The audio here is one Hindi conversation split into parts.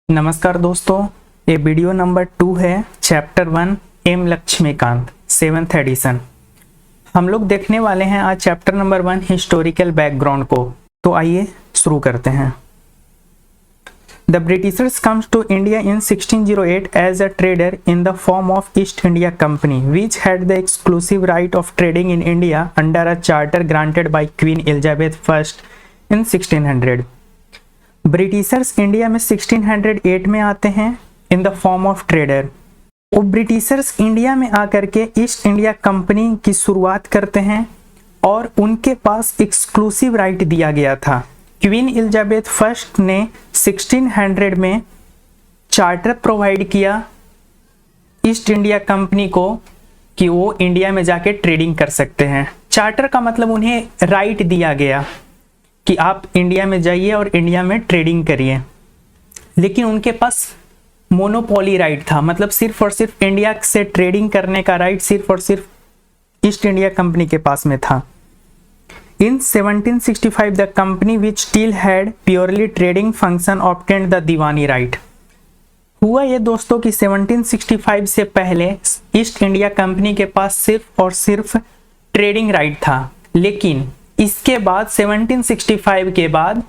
नमस्कार दोस्तों, ये वीडियो नंबर 2 है। Chapter 1 M Laxmikanth 7th edition. हम लोग देखने वाले हैं आज चैप्टर नंबर 1 हिस्टोरिकल बैकग्राउंड को। तो आइए शुरू करते हैं। The Britishers comes to India in 1608 as a trader in the form of East India Company which had the exclusive right of trading in India under a charter granted by Queen Elizabeth first in 1600। Britishers India में 1608 में आते हैं in the form of trader. वो ब्रिटिशर्स इंडिया में आकर के ईस्ट इंडिया कंपनी की शुरुआत करते हैं और उनके पास एक्सक्लूसिव राइट दिया गया था। क्वीन एलिजाबेथ फर्स्ट ने 1600 में चार्टर प्रोवाइड किया ईस्ट इंडिया कंपनी को कि वो इंडिया में जाके ट्रेडिंग कर सकते हैं। चार्टर का मतलब उन्हें राइट दिया गया कि आप इंडिया में जाइए और इंडिया में ट्रेडिंग करिए, लेकिन उनके पास मोनोपोली राइट था, मतलब सिर्फ और सिर्फ इंडिया से ट्रेडिंग करने का राइट सिर्फ और सिर्फ ईस्ट इंडिया कंपनी के पास में था। इन 1765 the company which still had purely trading function obtained the Deewani right. हुआ ये दोस्तों कि 1765 से पहले ईस्ट इंडिया कंपनी के पास सिर्फ और सिर्फ ट्रेडिंग राइट था, लेकिन इसके बाद 1765 के बाद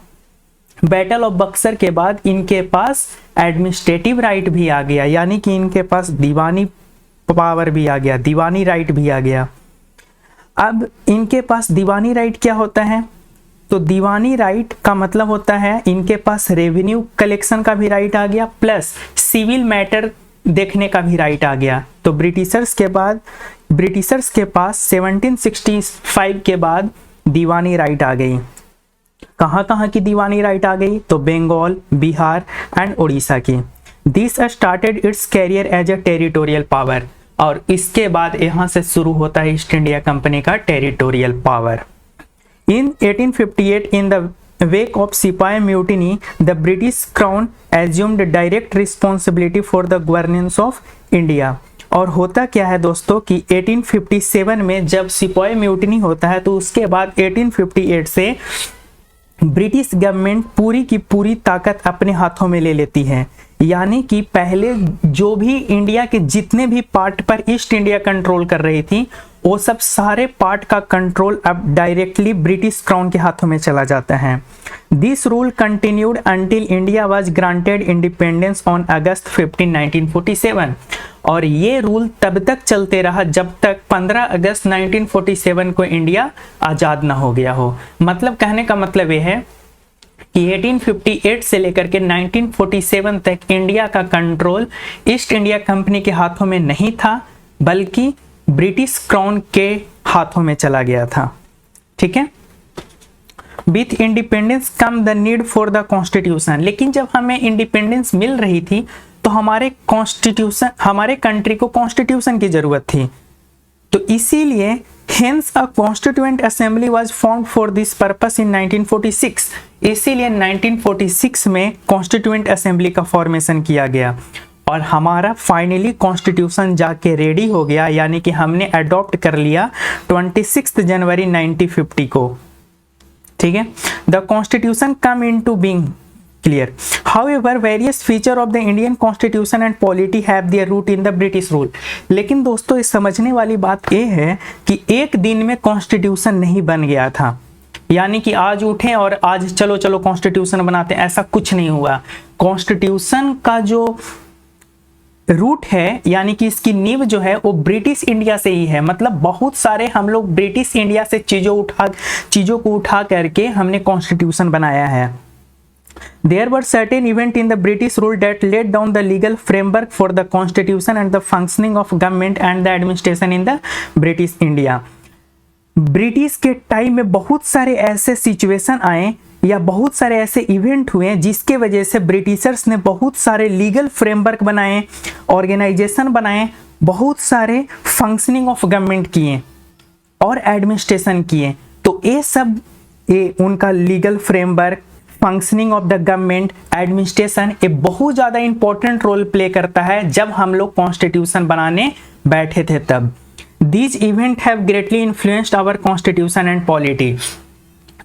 बैटल ऑफ बक्सर के बाद इनके पास एडमिनिस्ट्रेटिव राइट भी आ गया, यानी कि इनके पास दीवानी पावर भी आ गया, दीवानी राइट भी आ गया। अब इनके पास दीवानी राइट क्या होता है? तो दीवानी राइट का मतलब होता है इनके पास रेवेन्यू कलेक्शन का भी राइट आ गया, प्लस सिविल मैटर देखने का भी राइट आ गया। तो ब्रिटिशर्स के पास 1765 के बाद दीवानी राइट आ गई। कहाँ कहाँ की दीवानी राइट आ गई? तो बंगाल, बिहार एंड उड़ीसा की। This started its career as a territorial power, और इसके बाद यहाँ से शुरू होता है ईस्ट इंडिया कंपनी का territorial power. In 1858 in the wake of सिपाही mutiny, the British Crown assumed direct responsibility for the governance of India। और होता क्या है दोस्तों कि 1857 में जब सिपाही म्यूटिनी होता है तो उसके बाद 1858 से ब्रिटिश गवर्नमेंट पूरी की पूरी ताकत अपने हाथों में ले लेती है। यानी कि पहले जो भी इंडिया के जितने भी पार्ट पर ईस्ट इंडिया कंट्रोल कर रही थी, वो सब सारे पार्ट का कंट्रोल अब डायरेक्टली ब्रिटिश क्राउन के हाथों में चला जाता है। This rule continued until India was granted independence on August 15, 1947। और ये रूल तब तक चलते रहा जब तक 15 अगस्त 1947 को इंडिया आज़ाद ना हो गया हो। मतलब कहने का मतलब ये है कि 1858 से लेकर के 1947 तक इंडिया का कंट्रोल ईस्ट इंडिया कंपनी के हाथों में नहीं था, बल्कि ब्रिटिश क्राउन के हाथों में चला गया था। ठीक है। With independence come the need for the constitution. लेकिन जब हमें इंडिपेंडेंस मिल रही थी तो हमारे कंट्री को कॉन्स्टिट्यूशन की जरूरत थी। तो इसीलिए hence a constituent assembly was formed for this purpose in 1946। इसीलिए 1946 में कॉन्स्टिट्यूएंट असेंबली का फॉर्मेशन किया गया और हमारा फाइनली कॉन्स्टिट्यूशन जाके रेडी हो गया, यानी कि हमने अडॉप्ट कर लिया 26 जनवरी 1950 को। ठीक है। The constitution come into being clear. However, various feature of the Indian Constitution and polity have their root in the British rule। लेकिन दोस्तों इस समझने वाली बात ये है कि एक दिन में कॉन्स्टिट्यूशन नहीं बन गया था, यानी कि आज उठे और आज चलो कॉन्स्टिट्यूशन बनाते हैं, ऐसा कुछ नहीं हुआ। कॉन्स्टिट्यूशन का जो रूट है, यानी कि इसकी नींव जो है वो ब्रिटिश इंडिया से ही है। मतलब बहुत सारे हम लोग ब्रिटिश इंडिया से चीज़ों को उठा करके हमने कॉन्स्टिट्यूशन बनाया है। There were certain events in the British rule that laid down the legal framework for the constitution and the functioning of government and the administration in the British India। British के टाइम में बहुत सारे ऐसे सिचुएशन आए या बहुत सारे ऐसे इवेंट हुए जिसके वजह से ब्रिटिशर्स ने बहुत सारे लीगल फ्रेमवर्क बनाए, ऑर्गेनाइजेशन बनाए, बहुत सारे फंक्शनिंग ऑफ गवर्नमेंट किए और एडमिनिस्ट्रेशन किए। तो ये उनका legal framework, functioning of the government, administration, ये बहुत ज़्यादा इंपॉर्टेंट रोल प्ले करता है जब हम लोग कॉन्स्टिट्यूशन बनाने बैठे थे तब। These event have greatly influenced our constitution and polity.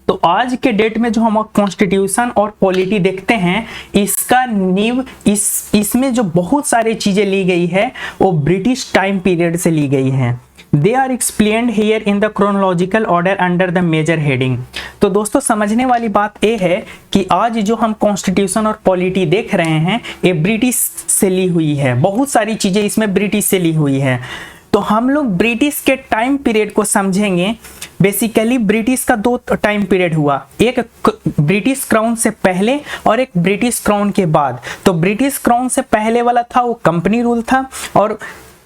तो आज के डेट में जो हम कॉन्स्टिट्यूशन और पॉलिटी देखते हैं, इसका नींव इसमें जो बहुत सारी चीजें ली गई है वो ब्रिटिश टाइम पीरियड से ली गई हैं। They are explained here in the chronological order under the major heading. तो दोस्तों समझने वाली बात यह है कि आज जो हम कॉन्स्टिट्यूशन और पॉलिटी देख रहे हैं ये ब्रिटिश से ली हुई है, बहुत सारी चीजें इसमें ब्रिटिश से ली हुई है। तो हम लोग ब्रिटिश के टाइम पीरियड को समझेंगे। बेसिकली ब्रिटिश का दो टाइम पीरियड हुआ, एक ब्रिटिश क्राउन से पहले और एक ब्रिटिश क्राउन के बाद। तो ब्रिटिश क्राउन से पहले वाला था वो कंपनी रूल था, और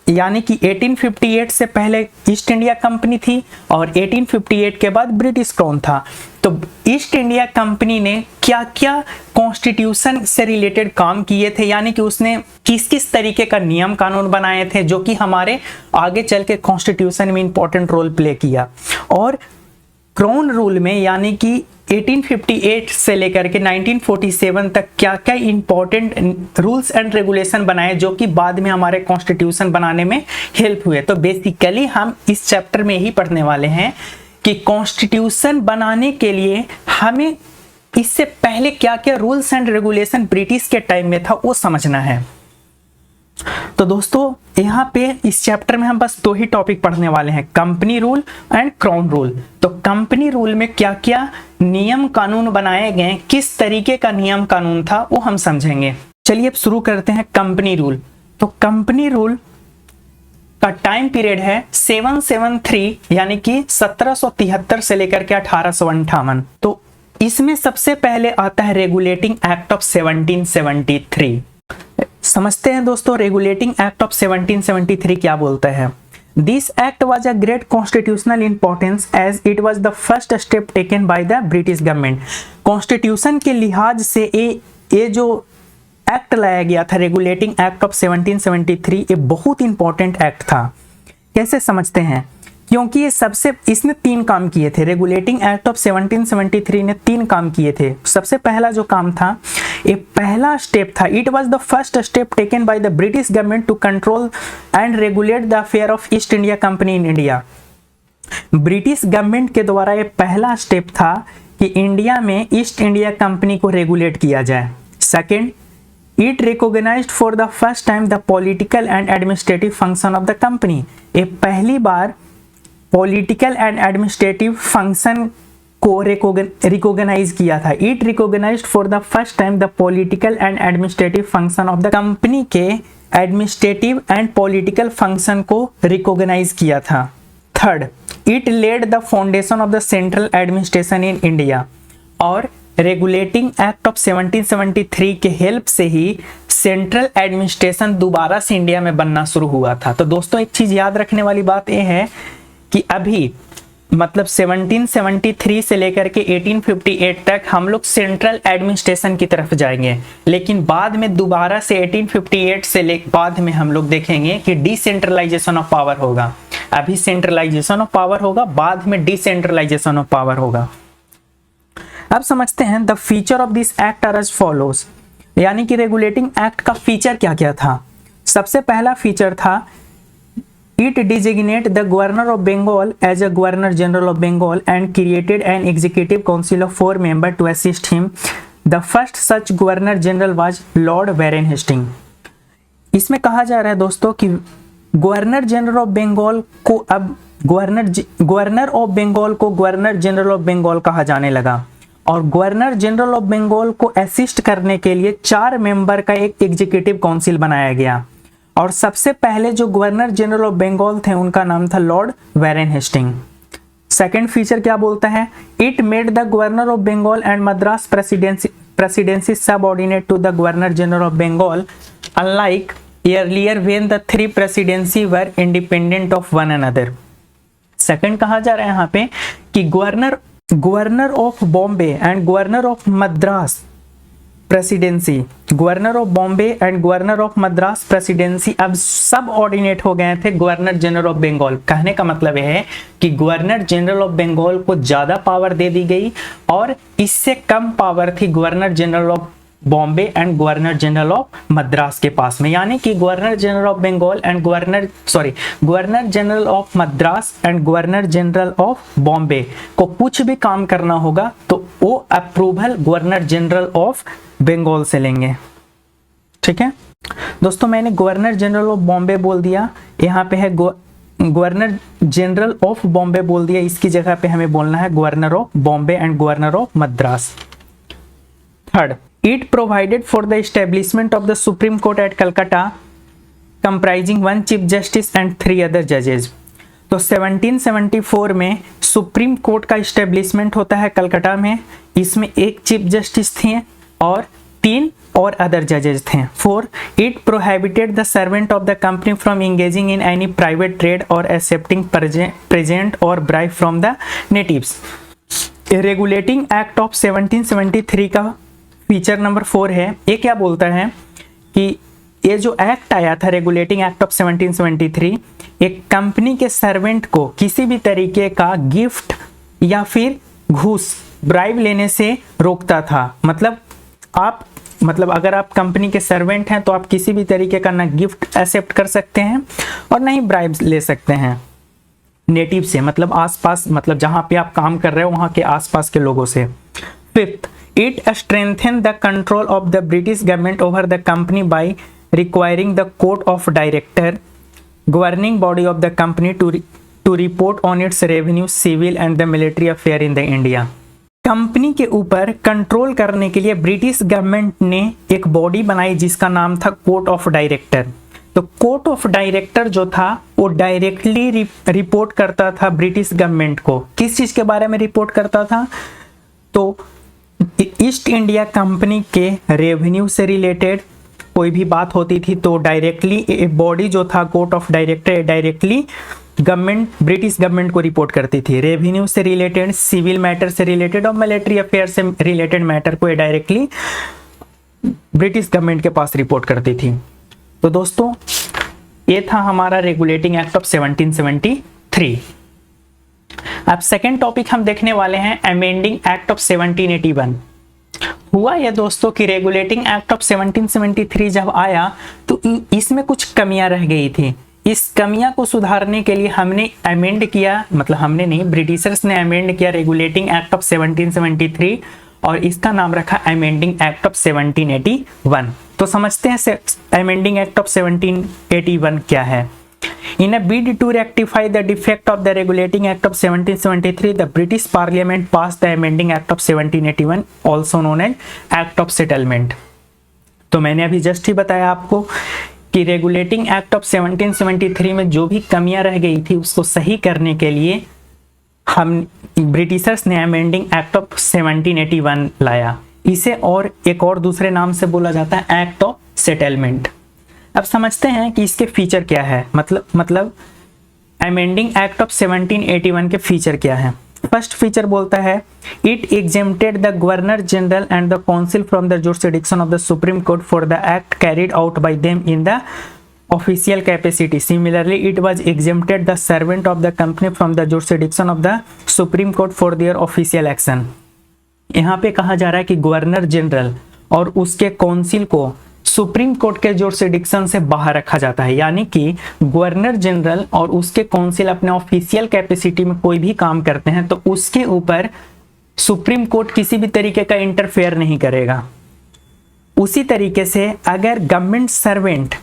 यानी कि 1858 से पहले ईस्ट इंडिया कंपनी थी और 1858 के बाद ब्रिटिश क्राउन था। तो ईस्ट इंडिया कंपनी ने क्या क्या कॉन्स्टिट्यूशन से रिलेटेड काम किए थे, यानी कि उसने किस किस तरीके का नियम कानून बनाए थे जो कि हमारे आगे चल के कॉन्स्टिट्यूशन में इंपॉर्टेंट रोल प्ले किया। और क्राउन रूल में यानी कि 1858 से लेकर के 1947 तक क्या क्या इंपॉर्टेंट रूल्स एंड रेगुलेशन बनाए जो कि बाद में हमारे कॉन्स्टिट्यूशन बनाने में हेल्प हुए। तो बेसिकली हम इस चैप्टर में ही पढ़ने वाले हैं कि कॉन्स्टिट्यूशन बनाने के लिए हमें इससे पहले क्या क्या रूल्स एंड रेगुलेशन ब्रिटिश के टाइम में था वो समझना है। तो दोस्तों यहाँ पे इस चैप्टर में हम बस दो ही टॉपिक पढ़ने वाले हैं, company rule and crown rule. तो कंपनी रूल में क्या क्या नियम कानून बनाए गए, किस तरीके का नियम कानून था वो हम समझेंगे। चलिए अब शुरू करते हैं कंपनी रूल। तो कंपनी रूल का टाइम पीरियड है 773 यानी कि 1773 से लेकर के 1858। तो इसमें सबसे पहले आता है रेगुलेटिंग एक्ट ऑफ 1773। समझते हैं दोस्तों रेगुलेटिंग एक्ट ऑफ 1773 क्या बोलता है। This act was a great constitutional importance as it was the first step taken by the British government. Constitution के लिहाज से ये जो एक्ट लाया गया था रेगुलेटिंग एक्ट ऑफ 1773 ये बहुत इंपॉर्टेंट एक्ट था। कैसे समझते हैं, क्योंकि इसने तीन काम किए थे। रेगुलेटिंग एक्ट ऑफ 1773 ने तीन काम किए थे। सबसे पहला जो काम था, ये पहला स्टेप था, it was the first step taken by the British government to control and regulate the affair of East India Company in India. British government के द्वारा ये पहला स्टेप था कि इंडिया में ईस्ट इंडिया कंपनी को रेगुलेट किया जाए। Second, it recognised for the first time the political and administrative function of the company. ये पहली बार पॉलिटिकल एंड एडमिनिस्ट्रेटिव फंक्शन को रिकॉग्नाइज किया था। It recognised for the first time the political and administrative function of the company के एडमिनिस्ट्रेटिव एंड पॉलिटिकल फंक्शन को रिकॉग्नाइज किया था। Third, it laid the foundation of the central administration in India. और रेगुलेटिंग एक्ट ऑफ 1773 के हेल्प से ही सेंट्रल एडमिनिस्ट्रेशन दोबारा से इंडिया में बनना शुरू हुआ था। तो दोस्तों एक चीज याद रखने वाली बात यह है कि अभी मतलब 1773 से लेकर के 1858 तक हम लोग सेंट्रल एडमिनिस्ट्रेशन की तरफ जाएंगे, लेकिन बाद में दोबारा से 1858 से बाद में हम लोग देखेंगे कि डिसेंट्रलाइजेशन ऑफ पावर होगा। अभी सेंट्रलाइजेशन ऑफ पावर होगा, बाद में डिसेंट्रलाइजेशन ऑफ पावर होगा। अब समझते हैं the feature of this act are as follows, यानी कि रेगुलेटिंग एक्ट का फीचर क्या क्या था। सबसे पहला फीचर था It designated the Governor of Bengal as a Governor General of Bengal and created an executive council of 4 members to assist him. The first such Governor General was Lord Warren Hastings. इसमें कहा जा रहा है दोस्तों कि गवर्नर जनरल ऑफ बंगाल को अब गवर्नर ऑफ बंगाल को गवर्नर जनरल ऑफ बंगाल कहा जाने लगा, और गवर्नर जनरल ऑफ बंगाल को असिस्ट करने के लिए 4 मेंबर का एक एग्जीक्यूटिव काउंसिल बनाया गया। और सबसे पहले जो गवर्नर जनरल ऑफ बंगाल थे उनका नाम था Lord Warren Hasting. Second feature क्या बोलता है, it made the governor of Bengal and Madras presidency subordinate to the governor general of Bengal unlike earlier when the 3 presidency were independent of one another। Second कहा जा रहा है यहाँ पे कि governor of Bombay and governor of Madras presidency, governor of Bombay and governor of Madras presidency अब सब ऑर्डिनेट हो गए थे गवर्नर जनरल ऑफ बंगाल। कहने का मतलब है कि गवर्नर जनरल ऑफ बंगाल को ज्यादा पावर दे दी गई और इससे कम पावर थी governor general of Bombay and governor general of Madras के पास में। यानी कि governor general of Bengal and governor general of Madras and governor general of Bombay को कुछ भी काम करना होगा तो वो approval governor general of Bengal से लेंगे। ठीक है दोस्तों, मैंने गवर्नर जनरल ऑफ बॉम्बे बोल दिया, यहाँ पे है गवर्नर जनरल ऑफ बॉम्बे बोल दिया, इसकी जगह पे हमें बोलना है governor of Bombay and governor of Madras. Third, it provided for the establishment of the supreme court at Calcutta comprising 1 chief justice and 3 other जजेस। तो 1774 में सुप्रीम कोर्ट का एस्टेब्लिशमेंट होता है कलकत्ता में, इसमें 1 चीफ जस्टिस थे और 3 और अदर जजेस थे। 4, it prohibited the servant of the company from engaging in any private trade और एक्सेप्टिंग प्रेजेंट और bribe from the natives. Regulating act of 1773 का फीचर नंबर 4 है। ये क्या बोलता है कि ये जो एक्ट आया था रेगुलेटिंग एक्ट ऑफ 1773, एक कंपनी के सर्वेंट को किसी भी तरीके का गिफ्ट या फिर घूस ब्राइब लेने से रोकता था। मतलब अगर आप कंपनी के सर्वेंट हैं तो आप किसी भी तरीके का ना गिफ्ट एक्सेप्ट कर सकते हैं और ना ही ब्राइब ले सकते हैं नेटिव से, मतलब आसपास, मतलब जहां पे आप काम कर रहे हो वहां के आसपास के लोगों से। 5th, it strengthen the control of the British government over the company by requiring the court of director governing body of the company to report on its revenue, civil and the military affair in the India. Company के ऊपर कंट्रोल करने के लिए ब्रिटिश गवर्नमेंट ने एक बॉडी बनाई जिसका नाम था कोर्ट ऑफ डायरेक्टर। तो कोर्ट ऑफ डायरेक्टर जो था वो डायरेक्टली रिपोर्ट करता था ब्रिटिश गवर्नमेंट को। किस चीज के बारे में रिपोर्ट करता था? तो ईस्ट इंडिया कंपनी के रेवेन्यू से रिलेटेड कोई भी बात होती थी तो डायरेक्टली बॉडी जो था court of director directly British government को रिपोर्ट करती थी। रेवेन्यू से रिलेटेड, सिविल मैटर से रिलेटेड और मिलिट्री अफेयर से रिलेटेड मैटर को डायरेक्टली ब्रिटिश गवर्नमेंट के पास रिपोर्ट करती थी। तो दोस्तों ये था हमारा रेगुलेटिंग एक्ट ऑफ 1773। अब सेकेंड टॉपिक हम देखने वाले हैं अमेंडिंग एक्ट ऑफ 1781। हुआ यह दोस्तों कि रेगुलेटिंग एक्ट ऑफ 1773 जब आया तो इसमें कुछ कमियां रह गई थी। इस कमियां को सुधारने के लिए हमने अमेंड किया, मतलब हमने नहीं, ब्रिटिशर्स ने अमेंड किया रेगुलेटिंग एक्ट ऑफ 1773 और इसका नाम रखा अमेंडिंग एक्ट ऑफ 1781। तो समझते हैं अमेंडिंग एक्ट ऑफ 1781 क्या है। In a bid to rectify the defect of the regulating act of 1773, the British Parliament passed the amending act of 1781, also known as Act of Settlement। तो मैंने अभी जस्ट ही बताया आपको कि रेगुलेटिंग एक्ट ऑफ 1773 में जो भी कमियां रह गई थी उसको सही करने के लिए हम ब्रिटिशर्स ने अमेंडिंग एक्ट ऑफ 1781 लाया। इसे और एक और दूसरे नाम से बोला जाता है एक्ट ऑफ सेटलमेंट। अब समझते हैं कि इसके फीचर क्या है, मतलब अमेंडिंग एक्ट ऑफ 1781 के फीचर क्या है। फर्स्ट फीचर बोलता है it exempted the governor general and the council from the jurisdiction of the supreme court for the act carried out by them in the official capacity. Similarly it was exempted the servant of the company from the jurisdiction of the supreme court for their official action. यहाँ पे कहा जा रहा है कि गवर्नर जनरल और उसके काउंसिल को सुप्रीम कोर्ट के जुरिसडिक्शन से बाहर रखा जाता है। यानी कि गवर्नर जनरल और उसके काउंसिल अपने ऑफिशियल कैपेसिटी में कोई भी काम करते हैं तो उसके ऊपर सुप्रीम कोर्ट किसी भी तरीके का इंटरफेयर नहीं करेगा। उसी तरीके से अगर गवर्नमेंट सर्वेंट,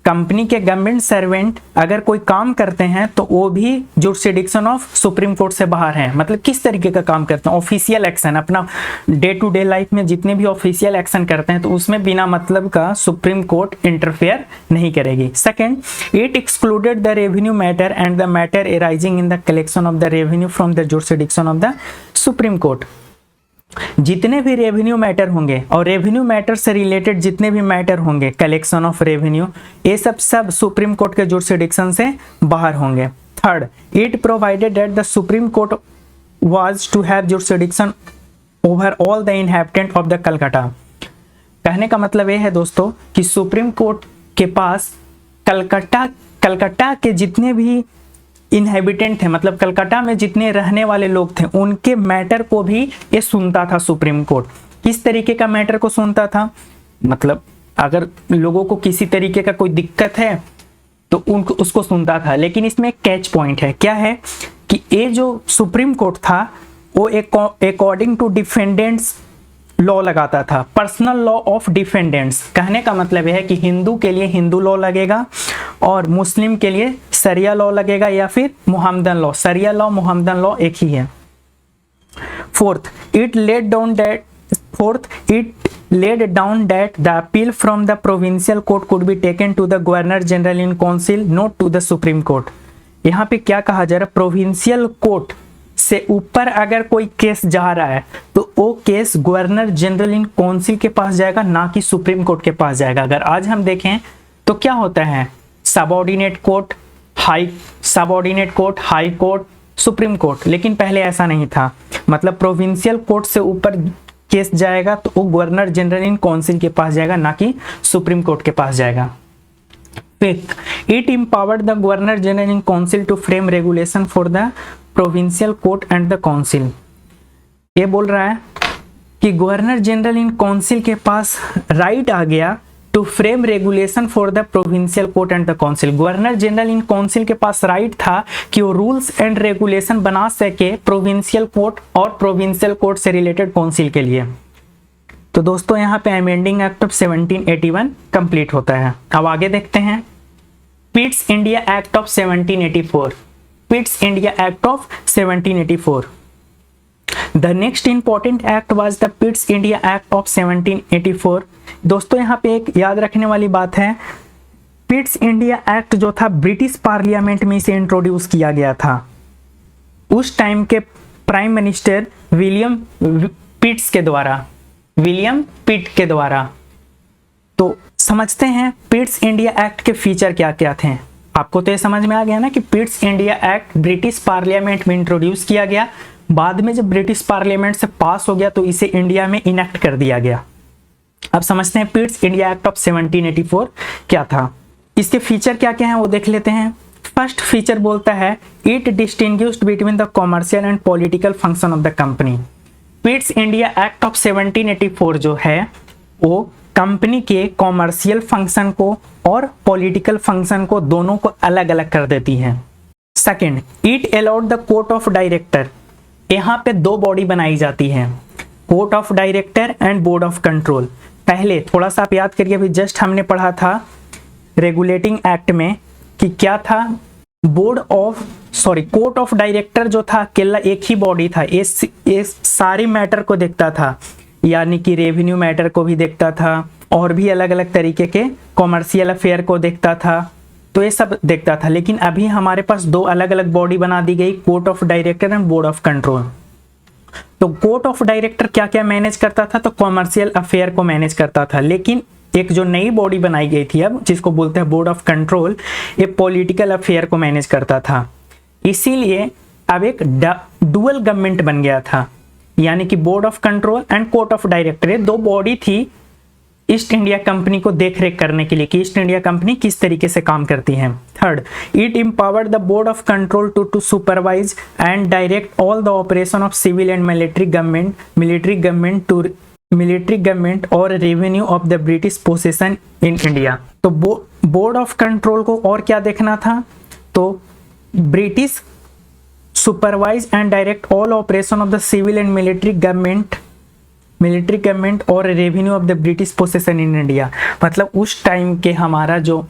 कंपनी के गवर्नमेंट सर्वेंट अगर कोई काम करते हैं तो वो भी जुरिसडिक्शन ऑफ सुप्रीम कोर्ट से बाहर हैं। मतलब किस तरीके का काम करते हैं, ऑफिशियल एक्शन, अपना डे टू डे लाइफ में जितने भी ऑफिशियल एक्शन करते हैं तो उसमें बिना मतलब का सुप्रीम कोर्ट इंटरफेयर नहीं करेगी। Second, it excluded the revenue matter and the matter arising in the collection of the revenue from the jurisdiction of the supreme court. जितने भी रेवेन्यू मैटर होंगे और रेवेन्यू मैटर से रिलेटेड जितने भी मैटर होंगे, कलेक्शन ऑफ रेवेन्यू, ये सब सुप्रीम कोर्ट के जुरिसडिक्शन से बाहर होंगे। Third, it provided that the supreme court was to have jurisdiction over all the inhabitant of the Calcutta. कहने का मतलब ये है दोस्तों कि सुप्रीम कोर्ट के पास कलकत्ता के जितने भी इनहेबिटेंट थे, मतलब कलकत्ता में जितने रहने वाले लोग थे, उनके मैटर को भी ये सुनता था सुप्रीम कोर्ट। किस तरीके का मैटर को सुनता था, मतलब अगर लोगों को किसी तरीके का कोई दिक्कत है तो उनको उसको सुनता था। लेकिन इसमें एक कैच पॉइंट है, क्या है कि ये जो सुप्रीम कोर्ट था वो अकॉर्डिंग टू डिफेंडेंट्स लॉ लगाता था, पर्सनल लॉ ऑफ डिफेंडेंट्स। कहने का मतलब यह है कि हिंदू के लिए हिंदू लॉ लगेगा और मुस्लिम के लिए शरिया लॉ लगेगा या फिर Mohammedan law. Sharia law Mohammedan law एक ही है। Fourth, it laid down that the appeal from the provincial court could be taken to the governor general in council, not to the supreme court. यहाँ पे क्या कहा जा रहा है, प्रोविंशियल कोर्ट से ऊपर अगर कोई केस जा रहा है तो वो case governor general in council के पास जाएगा, ना कि सुप्रीम कोर्ट के पास जाएगा। अगर आज हम देखें तो क्या होता है, subordinate court, high court, supreme court. लेकिन पहले ऐसा नहीं था, मतलब प्रोविंशियल कोर्ट से ऊपर केस जाएगा तो वो गवर्नर जनरल इन काउंसिल के पास जाएगा, ना कि सुप्रीम कोर्ट के पास जाएगा। Fifth, it empowered the governor general in council to frame regulation for the provincial court and the council. ये बोल रहा है कि गवर्नर जनरल इन काउंसिल के पास राइट आ गया to frame regulation for the provincial court and the council. Governor general in council के पास राइट था कि वो रूल्स एंड रेगुलेशन बना सके प्रोविंशियल कोर्ट और प्रोविंशियल कोर्ट से रिलेटेड काउंसिल के लिए। तो दोस्तों यहाँ पे अमेंडिंग एक्ट ऑफ 1781 कंप्लीट होता है। अब आगे देखते हैं Pitt's India act of 1784। Pitt's India act of 1784। The next important act was the Pitt's India Act of 1784। दोस्तों यहाँ पे एक याद रखने वाली बात है, पिट्स इंडिया एक्ट जो था ब्रिटिश पार्लियामेंट में इसे इंट्रोड्यूस किया गया था। उस टाइम के प्राइम मिनिस्टर विलियम पिट के द्वारा। तो समझते हैं पिट्स इंडिया एक्ट के फीचर क्या क्या थे। आपको तो ये समझ में आ गया ना कि Pitt's India act British parliament में इंट्रोड्यूस किया गया, बाद में जब ब्रिटिश पार्लियामेंट से पास हो गया तो इसे इंडिया में इनेक्ट कर दिया गया। अब समझते हैं पिट्स इंडिया एक्ट ऑफ 1784 क्या था, इसके फीचर क्या क्या हैं वो देख लेते हैं। फर्स्ट फीचर बोलता है it distinguished between the commercial and political function of the company. Pitt's India act of 1784 जो है वो कंपनी के कॉमर्शियल फंक्शन को और पॉलिटिकल फंक्शन को दोनों को अलग अलग कर देती है। Second, it allowed the court of director. यहाँ पे दो बॉडी बनाई जाती है, court of director and board of control. पहले थोड़ा सा आप याद करिए, अभी जस्ट हमने पढ़ा था रेगुलेटिंग एक्ट में कि क्या था, कोर्ट ऑफ डायरेक्टर जो था अकेला एक ही बॉडी था, ये सारे मैटर को देखता था, यानी कि रेवेन्यू मैटर को भी देखता था और भी अलग अलग तरीके के कॉमर्शियल अफेयर को देखता था, तो ये सब देखता था। लेकिन अभी हमारे पास दो अलग अलग बॉडी बना दी गई, court of director and board of control. तो कोर्ट ऑफ डायरेक्टर क्या क्या मैनेज करता था, तो कॉमर्शियल अफेयर को मैनेज करता था। लेकिन एक जो नई बॉडी बनाई गई थी अब, जिसको बोलते हैं बोर्ड ऑफ कंट्रोल, ये पॉलिटिकल अफेयर को मैनेज करता था। इसीलिए अब एक डुअल गवर्नमेंट बन गया था, यानी कि board of control and court of director, ये दो बॉडी थी ईस्ट इंडिया कंपनी को देखरेख करने के लिए कि ईस्ट इंडिया कंपनी किस तरीके से काम करती है। Third, it empowered the board of control to supervise and direct all the operation of civil and military government और revenue of the British possession in India. तो बोर्ड ऑफ कंट्रोल को और क्या देखना था, तो British supervise and direct all operation of the civil and military government और revenue of the British possession in India. मतलब उस टाइम के हमारा जो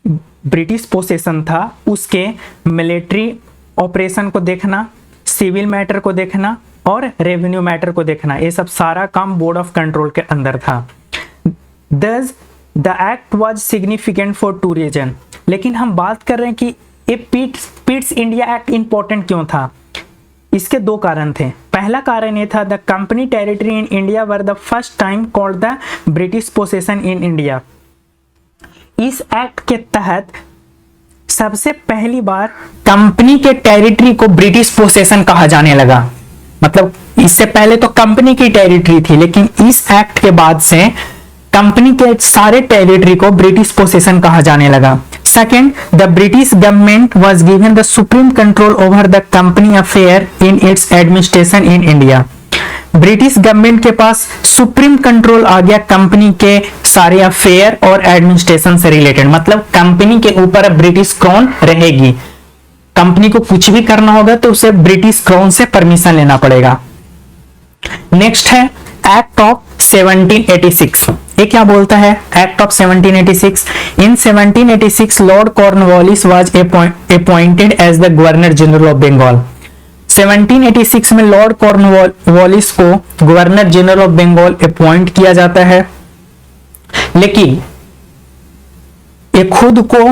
ब्रिटिश पोसेशन था उसके मिलिट्री ऑपरेशन को देखना, सिविल मैटर को देखना और रेवेन्यू मैटर को देखना, ये सब सारा काम बोर्ड ऑफ कंट्रोल के अंदर था। Thus, the act was significant for two reasons। लेकिन हम बात कर रहे हैं कि ये पिट्स इंडिया एक्ट इंपॉर्टेंट क्यों था, इसके दो कारण थे। पहला कारण ये था the company territory in India were the first time called the British possession in India. इस एक्ट के तहत सबसे पहली बार कंपनी के टेरिटरी को ब्रिटिश पोसेशन कहा जाने लगा। मतलब इससे पहले तो कंपनी की टेरिटरी थी, लेकिन इस एक्ट के बाद से कंपनी के सारे टेरिटरी को ब्रिटिश पोसेशन कहा जाने लगा। Second, the British government was given the supreme control over the company affair in its administration in India. British government के पास सुप्रीम कंट्रोल आ गया कंपनी के सारे अफेयर और एडमिनिस्ट्रेशन से रिलेटेड, मतलब कंपनी के ऊपर अब ब्रिटिश क्राउन रहेगी। कंपनी को कुछ भी करना होगा तो उसे ब्रिटिश क्राउन से परमिशन लेना पड़ेगा। नेक्स्ट है एक्ट ऑफ 1786। ये क्या बोलता है? Act of 1786। In 1786 Lord Cornwallis was appointed as the governor general of Bengal. 1786 में लॉर्ड कॉर्नवालिस को governor general of Bengal appoint किया जाता है, लेकिन ये खुद को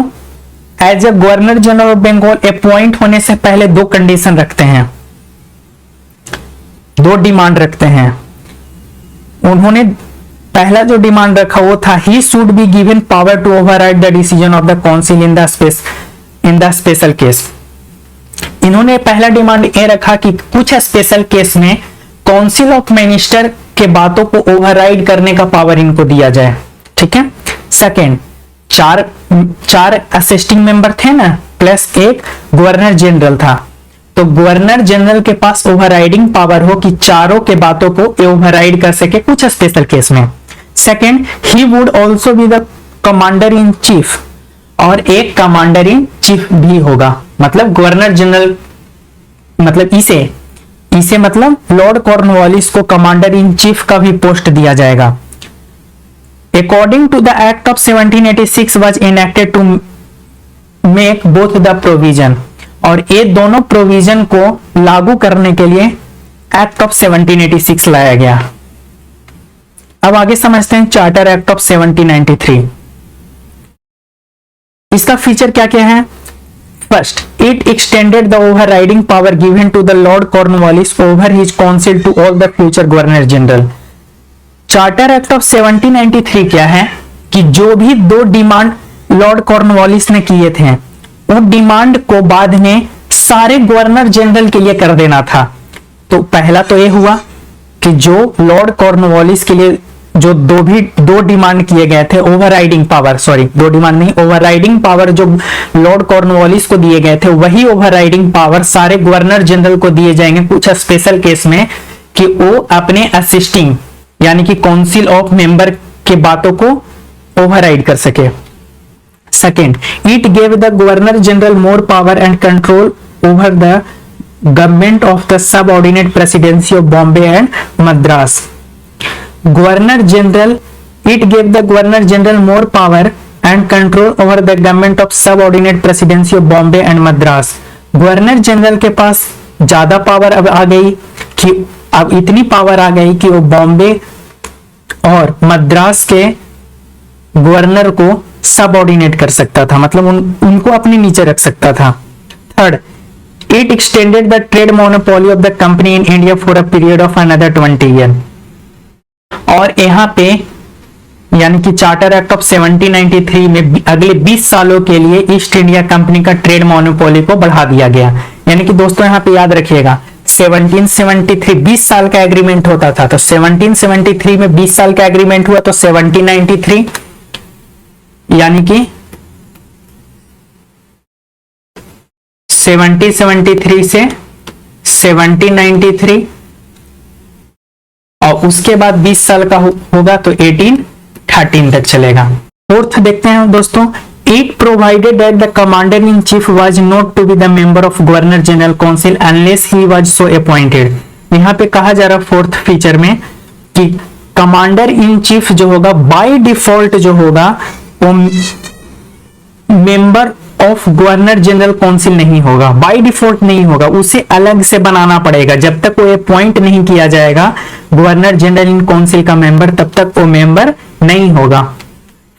as a governor general of Bengal appoint होने से पहले दो कंडीशन रखते हैं, दो डिमांड रखते हैं। उन्होंने पहला जो डिमांड रखा वो था he should be given power to override the decision of the council in the special case. इन्होंने पहला डिमांड ये रखा कि कुछ स्पेशल केस में काउंसिल ऑफ मिनिस्टर के बातों को ओवरराइड करने का पावर इनको दिया जाए। ठीक है। सेकेंड, चार असिस्टिंग मेंबर थे ना, प्लस एक गवर्नर जनरल था, तो गवर्नर जनरल के पास ओवरराइडिंग पावर हो कि चारों के बातों को ओवरराइड कर सके कुछ स्पेशल केस में। Second, he would also be the commander in chief, और एक कमांडर इन चीफ भी होगा, मतलब गवर्नर जनरल, मतलब इसे मतलब लॉर्ड कॉर्नवालिस को कमांडर इन चीफ का भी पोस्ट दिया जाएगा। According to the act of 1786 was enacted to make both the provision, और ये दोनों प्रोविजन को लागू करने के लिए एक्ट ऑफ 1786 लाया गया। अब आगे समझते हैं चार्टर एक्ट ऑफ 1793। इसका फीचर क्या क्या है? First, it extended the overriding power given to the Lord Cornwallis over his council to all the future governor general. Charter act of 1793 क्या है कि जो भी दो डिमांड लॉर्ड कॉर्नवालिस ने किए थे, वो डिमांड को बाद में सारे गवर्नर जनरल के लिए कर देना था। तो पहला तो ये हुआ कि जो लॉर्ड कॉर्नवालिस के लिए जो दो डिमांड किए गए थे, ओवरराइडिंग पावर, सॉरी दो डिमांड नहीं, ओवरराइडिंग पावर जो लॉर्ड कॉर्नवालिस को दिए गए थे, वही ओवरराइडिंग पावर सारे गवर्नर जनरल को दिए जाएंगे कुछ स्पेशल केस में, कि वो अपने असिस्टिंग यानी कि काउंसिल ऑफ मेंबर के बातों को ओवरराइड कर सके। Second, it gave the governor general more power and control over the government of the subordinate presidency of Bombay and Madras. Governor general, it gave the governor general more power and control over the government of subordinate presidency of Bombay and Madras. Governor general के पास ज्यादा पावर अब आ गई, कि अब इतनी पावर आ गई कि वो बॉम्बे और मद्रास के गवर्नर को सबऑर्डिनेट कर सकता था, मतलब उनको अपने नीचे रख सकता था। Third, it extended the trade monopoly of the company in India for a period of another 20 year. और यहाँ पे यानी कि चार्टर एक्ट ऑफ 1793 में अगले 20 सालों के लिए ईस्ट इंडिया कंपनी का ट्रेड मोनोपोली को बढ़ा दिया गया। यानी कि दोस्तों यहाँ पे याद रखिएगा 1773 20 साल का एग्रीमेंट होता था, तो 1773 में 20 साल का एग्रीमेंट हुआ, तो 1793 यानी कि 1773 से 1793, और उसके बाद 20 साल का होगा तो 1813 तक चलेगा। फोर्थ देखते हैं दोस्तों, it provided that the commander in chief was not to be the member of governor general council unless he was so appointed. यहाँ पे कहा जा रहा फोर्थ फीचर में कि कमांडर इन चीफ जो होगा बाय डिफॉल्ट जो होगा वो member of governor general council नहीं होगा, बाय डिफॉल्ट नहीं होगा, उसे अलग से बनाना पड़ेगा। जब तक वो अपॉइंट नहीं किया जाएगा गवर्नर जनरल इन काउंसिल का मेंबर, तब तक वो मेंबर नहीं होगा।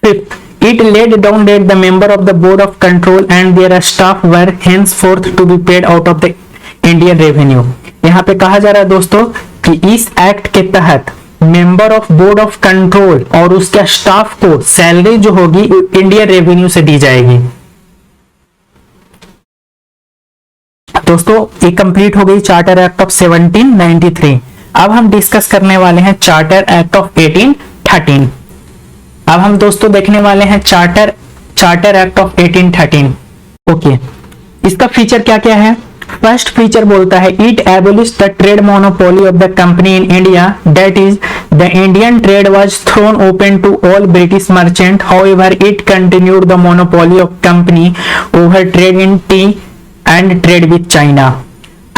Fifth, it laid down that the member of the board of control and their staff were henceforth to be paid out of the Indian revenue। यहाँ पे कहा जा रहा है दोस्तों कि इस एक्ट के तहत member of board of control और उसके स्टाफ को सैलरी जो होगी इंडियन रेवेन्यू से दी जाएगी। दोस्तों ये कंप्लीट हो गई चार्टर एक्ट ऑफ 1793। अब हम डिस्कस करने वाले हैं चार्टर एक्ट ऑफ 1813। अब हम दोस्तों देखने वाले हैं चार्टर एक्ट ऑफ 1813। ओके, इसका फीचर क्या क्या है? फर्स्ट फीचर बोलता है it abolish the trade monopoly of the company in India, that is the Indian trade was thrown open to all British merchant, however it continued the monopoly of company over trade in tea and trade with China.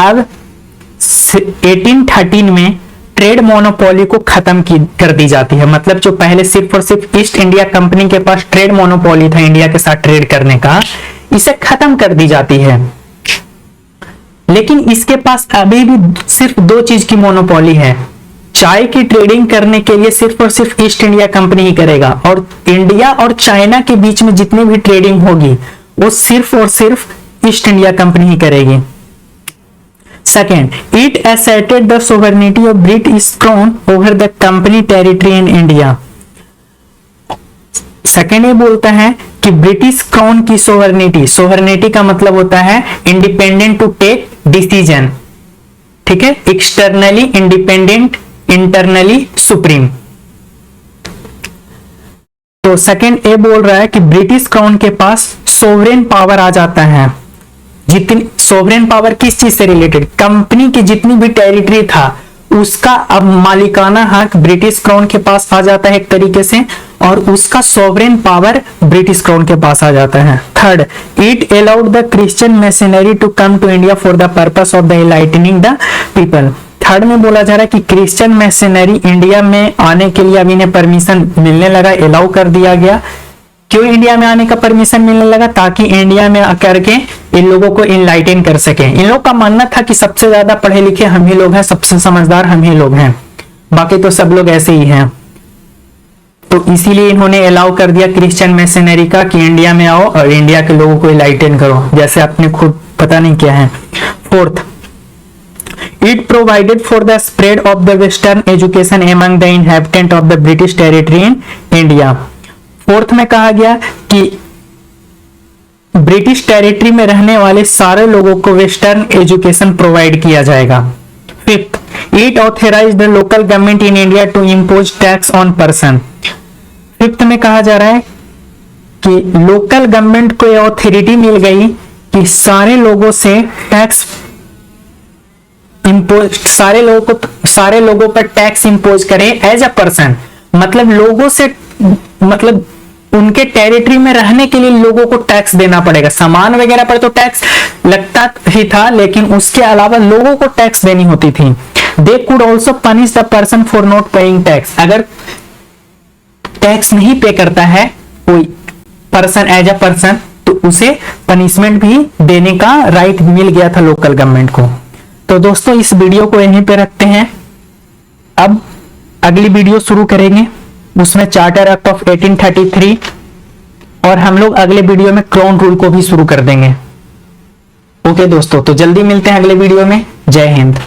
अब 1813 में ट्रेड मोनोपोली को खत्म कर दी जाती है। मतलब जो पहले सिर्फ और सिर्फ ईस्ट इंडिया कंपनी के पास ट्रेड मोनोपोली था इंडिया के साथ ट्रेड करने का, इसे खत्म कर दी जाती है। लेकिन इसके पास अभी भी सिर्फ दो चीज की मोनोपोली है। चाय की ट्रेडिंग करने के लिए सिर्फ और सिर्फ ईस्ट इंडिया कंपनी ही करेगा, और इंडिया और चाइना के बीच में जितनी भी ट्रेडिंग होगी वो सिर्फ और सिर्फ ईस्ट इंडिया कंपनी ही करेगी। Second, it asserted the sovereignty of British Crown over the company territory in India। Second ये बोलता है कि ब्रिटिश क्राउन की सोवर्निटी का मतलब होता है इंडिपेंडेंट टू टेक डिसीजन, ठीक है, एक्सटर्नली इंडिपेंडेंट, इंटरनली सुप्रीम। तो सेकेंड ए बोल रहा है कि ब्रिटिश क्राउन के पास सोवरेन पावर आ जाता है। जितनी सोवरेन पावर किस चीज से रिलेटेड, कंपनी की जितनी भी टेरिटरी था उसका अब मालिकाना हक ब्रिटिश क्राउन के पास आ जाता है एक तरीके से, और उसका सोवरेन पावर ब्रिटिश क्राउन के पास आ जाता है। Third, it allowed the Christian missionary to come to India for the purpose of the enlightening the people. Third में बोला जा रहा है कि क्रिश्चियन मिशनरी इंडिया में आने के लिए अब इन्हें परमिशन मिलने लगा, अलाउ कर दिया गया। क्यों इंडिया में आने का परमिशन मिलने लगा? ताकि इंडिया में आकर के इन लोगों को इनलाइटन कर सके। इन लोग का मानना था कि सबसे ज्यादा पढ़े लिखे हम ही लोग हैं, सबसे समझदार हम ही लोग हैं, बाकी तो सब लोग ऐसे ही हैं। तो इसीलिए इन्होंने अलाउ कर दिया क्रिश्चियन मिशनरी का कि इंडिया में आओ और इंडिया के लोगों को इनलाइटन करो, जैसे आपने खुद पता नहीं क्या है। Fourth, it provided for the spread of the western education among the inhabitant of the British territory in India. Fourth में कहा गया कि ब्रिटिश टेरिटरी में रहने वाले सारे लोगों को वेस्टर्न एजुकेशन प्रोवाइड किया जाएगा। Fifth, it authorise the local government in India to impose tax on person. Fifth में कहा जा रहा है कि लोकल गवर्नमेंट को यह ऑथोरिटी मिल गई कि सारे लोगों से टैक्स इम्पोज, सारे लोगों पर टैक्स इम्पोज करे एज अ पर्सन। मतलब लोगों से, मतलब उनके टेरिटरी में रहने के लिए लोगों को टैक्स देना पड़ेगा। सामान वगैरह पर तो टैक्स लगता ही था, लेकिन उसके अलावा लोगों को टैक्स देनी होती थी। They could also punish the person for not paying tax. अगर टैक्स नहीं पे करता है कोई पर्सन एज अ पर्सन, तो उसे पनिशमेंट भी देने का राइट मिल गया था लोकल गवर्नमेंट को। तो दोस्तों इस वीडियो को यहीं पे रखते हैं। अब अगली वीडियो शुरू करेंगे, उसमें चार्टर एक्ट ऑफ 1833, और हम लोग अगले वीडियो में क्राउन रूल को भी शुरू कर देंगे। ओके दोस्तों, तो जल्दी मिलते हैं अगले वीडियो में। जय हिंद।